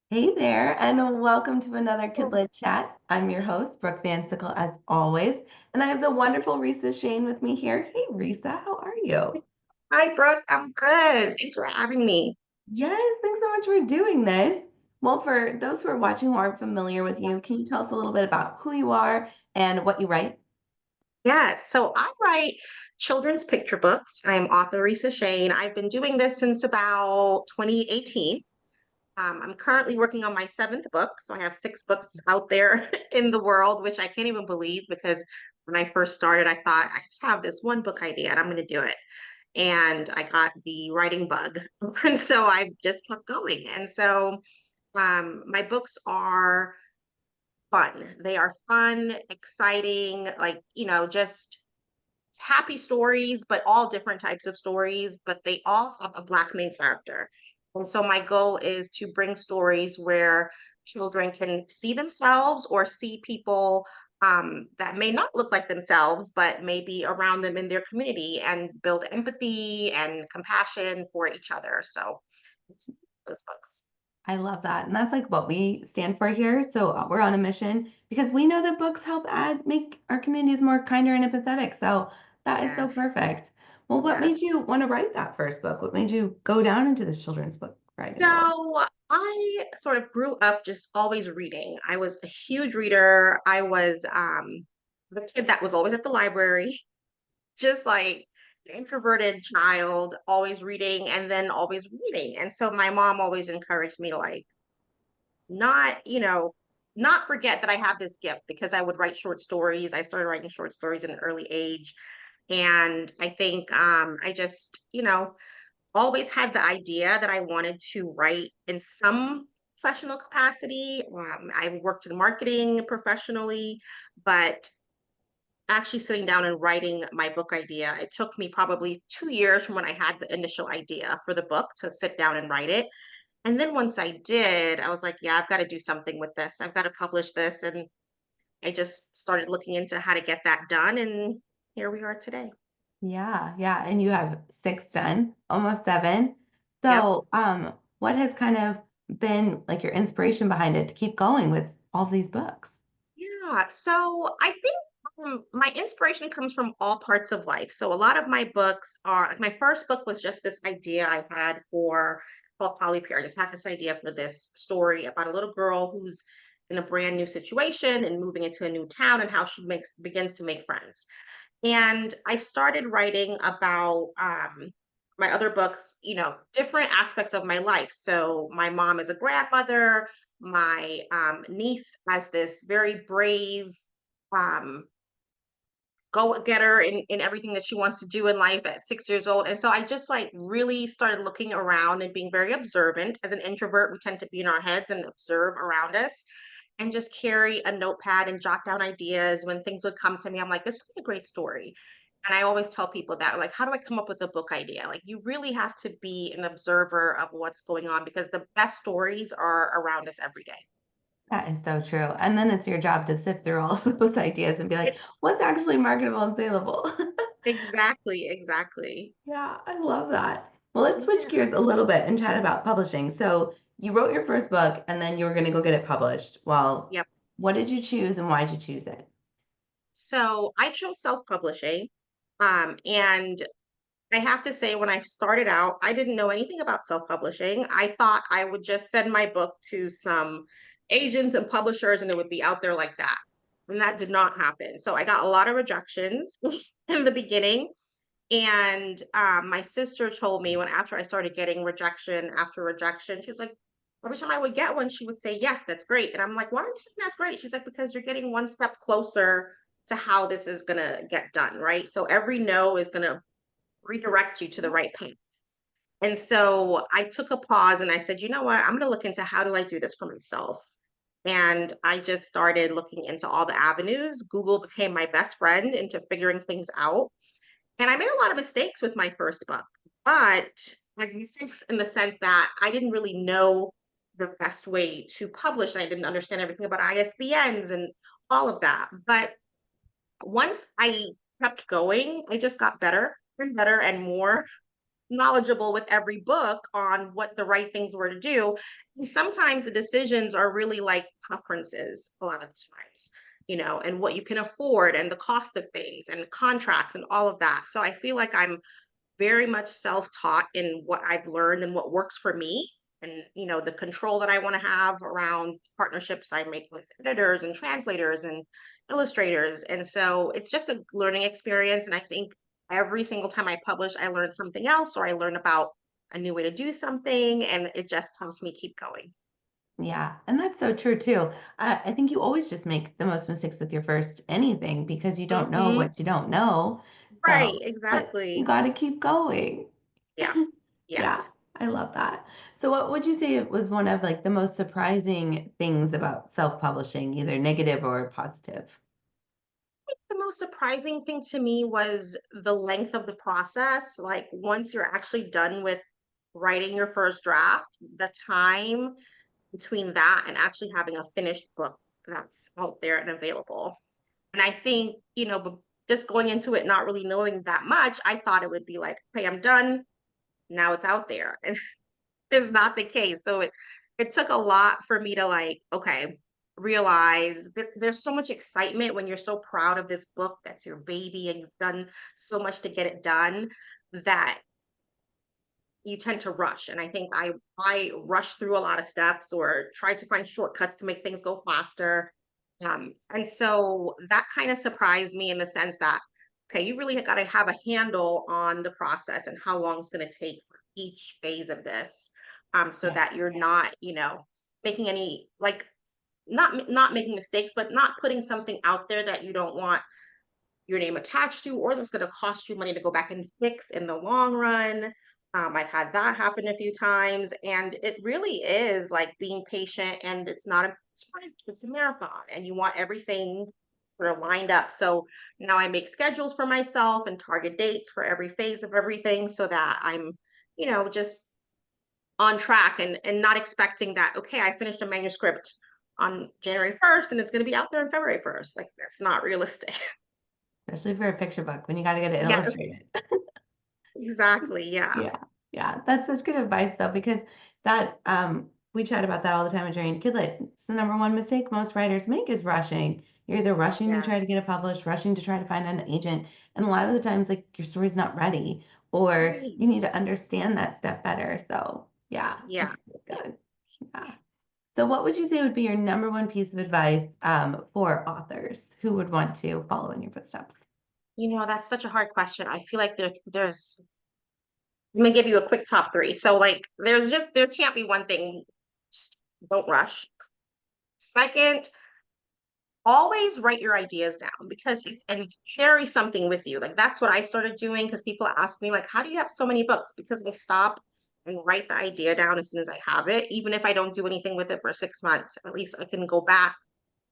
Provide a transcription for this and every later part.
Hey there, and welcome to another Kidlit chat. I'm your host, Brooke Van Sickle, as always, and I have the wonderful Reesa Shayne with me here. Hey, Reesa, how are you? Hi, Brooke. I'm good. Thanks for having me. Yes, thanks so much for doing this. Well, for those who are watching who aren't familiar with you, can you tell us a little bit about who you are and what you write? Yes, so I write children's picture books. I'm author Reesa Shayne. I've been doing this since about 2018. I'm currently working on my seventh book, so I have six books out there in the world, which I can't even believe because when I first started, I thought I just have this one book idea and I'm going to do it. And I got the writing bug, and so I just kept going. And so my books are fun. They are fun, exciting, just happy stories, but all different types of stories, but they all have a Black main character. And so my goal is to bring stories where children can see themselves or see people that may not look like themselves, but maybe around them in their community and build empathy and compassion for each other. So it's those books. I love that. And that's like what we stand for here. So we're on a mission because we know that books help make our communities more kinder and empathetic. So that is so Yes. perfect. Well, what made Yes. you want to write that first book? What made you go down into this children's book writing world? So I sort of grew up just always reading. I was a huge reader. I was the kid that was always at the library, just like an introverted child, always reading and then always reading. And so my mom always encouraged me to not, not forget that I have this gift because I would write short stories. I started writing short stories in an early age. And I think I just, always had the idea that I wanted to write in some professional capacity. I worked in marketing professionally, but actually sitting down and writing my book idea, it took me probably 2 years from when I had the initial idea for the book to sit down and write it. And then once I did, I was like, yeah, I've got to do something with this. I've got to publish this. And I just started looking into how to get that done. And here we are today. Yeah, yeah. And you have six done, almost seven. Yep. So, what has kind of been like your inspiration behind it to keep going with all these books? Yeah, so I think my inspiration comes from all parts of life. So a lot of my books are like my first book was just this idea I had for called Polly Pear. I just had this idea for this story about a little girl who's in a brand new situation and moving into a new town and how she makes begins to make friends. And I started writing about my other books, different aspects of my life. So my mom is a grandmother, my niece has this very brave um, go-getter in everything that she wants to do in life at 6 years old. And so I just like really started looking around and being very observant. As an introvert, we tend to be in our heads and observe around us and just carry a notepad and jot down ideas when things would come to me. I'm like, this would be a great story. And I always tell people that, like, how do I come up with a book idea? Like, you really have to be an observer of what's going on because the best stories are around us every day. That is so true. And then it's your job to sift through all of those ideas and be like, It's what's actually marketable and saleable? exactly, exactly. Yeah, I love that. Well, let's switch Yeah. gears a little bit and chat about publishing. So, you wrote your first book and then you were going to go get it published. Well, Yep. what did you choose and why did you choose it? So I chose self-publishing. And I have to say, when I started out, I didn't know anything about self-publishing. I thought I would just send my book to some agents and publishers and it would be out there like that. And that did not happen. So I got a lot of rejections in the beginning. And my sister told me when after I started getting rejection after rejection, she's like, every time I would get one, she would say, yes, that's great. And I'm like, why are you saying that's great? She's like, because you're getting one step closer to how this is going to get done, right? So every no is going to redirect you to the right path. And so I took a pause and I said, you know what? I'm going to look into how do I do this for myself. And I just started looking into all the avenues. Google became my best friend into figuring things out. And I made a lot of mistakes with my first book, but like mistakes in the sense that I didn't really know the best way to publish. And I didn't understand everything about ISBNs and all of that. But once I kept going, I just got better and better and more. knowledgeable with every book on what the right things were to do. And sometimes the decisions are really like preferences a lot of the times, and what you can afford and the cost of things and contracts and all of that. So I feel like I'm very much self-taught in what I've learned and what works for me, and the control that I want to have around partnerships I make with editors and translators and illustrators. And so it's just a learning experience, and I think every single time I publish I learn something else, or I learn about a new way to do something, and it just helps me keep going. Yeah, and that's so true too. I think you always just make the most mistakes with your first anything because you don't know Hmm. what you don't know. Right, So, but you exactly. got to keep going. Yeah. Yeah, Yes. I love that. So, what would you say was one of like the most surprising things about self-publishing, either negative or positive? The most surprising thing to me was the length of the process. Like, once you're actually done with writing your first draft, the time between that and actually having a finished book that's out there and available. And I think, just going into it not really knowing that much, I thought it would be like, "Okay, I'm done. Now it's out there." And is not the case. So it took a lot for me to, like, okay, realize there's so much excitement when you're so proud of this book that's your baby and you've done so much to get it done, that you tend to rush. And I think I rushed through a lot of steps or tried to find shortcuts to make things go faster. And so that kind of surprised me in the sense that, okay, you really got to have a handle on the process and how long it's going to take for each phase of this, so Yeah. that you're not, making any, like, not making mistakes, but not putting something out there that you don't want your name attached to, or that's going to cost you money to go back and fix in the long run. I've had that happen a few times, and it really is like being patient. And it's not a sprint; it's a marathon, and you want everything sort of lined up. So now I make schedules for myself and target dates for every phase of everything, so that I'm, just on track, and not expecting that. Okay, I finished a manuscript on January 1st, and it's going to be out there on February 1st. Like, that's not realistic. Especially for a picture book when you got to get it Yes. illustrated. Exactly, yeah. Yeah, yeah, that's such good advice though, because that we chat about that all the time during Kidlit. It's the number one mistake most writers make is rushing. You're either rushing to Yeah, try to get it published, rushing to try to find an agent, and a lot of the times like your story's not ready, or you right. need to understand that step better. So yeah, Yeah. that's really good. Yeah. So what would you say would be your number one piece of advice for authors who would want to follow in your footsteps? That's such a hard question. I feel like there's I'm gonna give you a quick top three. So, like, there can't be one thing. Just don't rush. Second, always write your ideas down, and carry something with you. Like, that's what I started doing, because people ask me, like, how do you have so many books? Because I stop and write the idea down as soon as I have it. Even if I don't do anything with it for 6 months, at least I can go back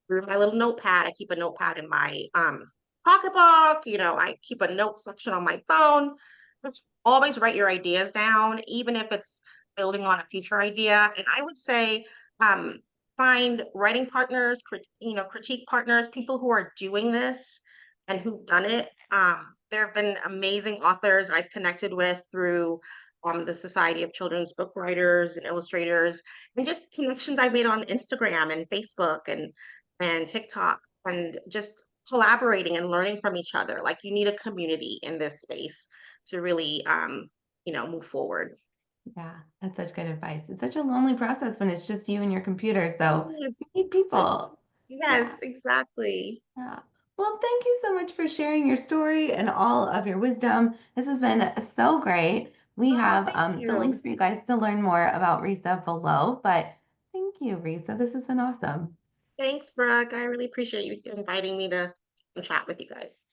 through my little notepad. I keep a notepad in my pocketbook. I keep a note section on my phone. Just always write your ideas down, even if it's building on a future idea. And I would say, um, find writing partners, critique partners, people who are doing this and who've done it. There have been amazing authors I've connected with through the Society of Children's Book Writers and Illustrators, and just connections I've made on Instagram and Facebook and TikTok, and just collaborating and learning from each other. Like, you need a community in this space to really, move forward. Yeah, that's such good advice. It's such a lonely process when it's just you and your computer, so Yes, you need yes, people. Yeah, yes, exactly. yeah. Well, thank you so much for sharing your story and all of your wisdom. This has been so great. We Oh, have thank the links you. for you guys to learn more about Risa below, but thank you, Risa. This has been awesome. Thanks, Brooke. I really appreciate you inviting me to chat with you guys.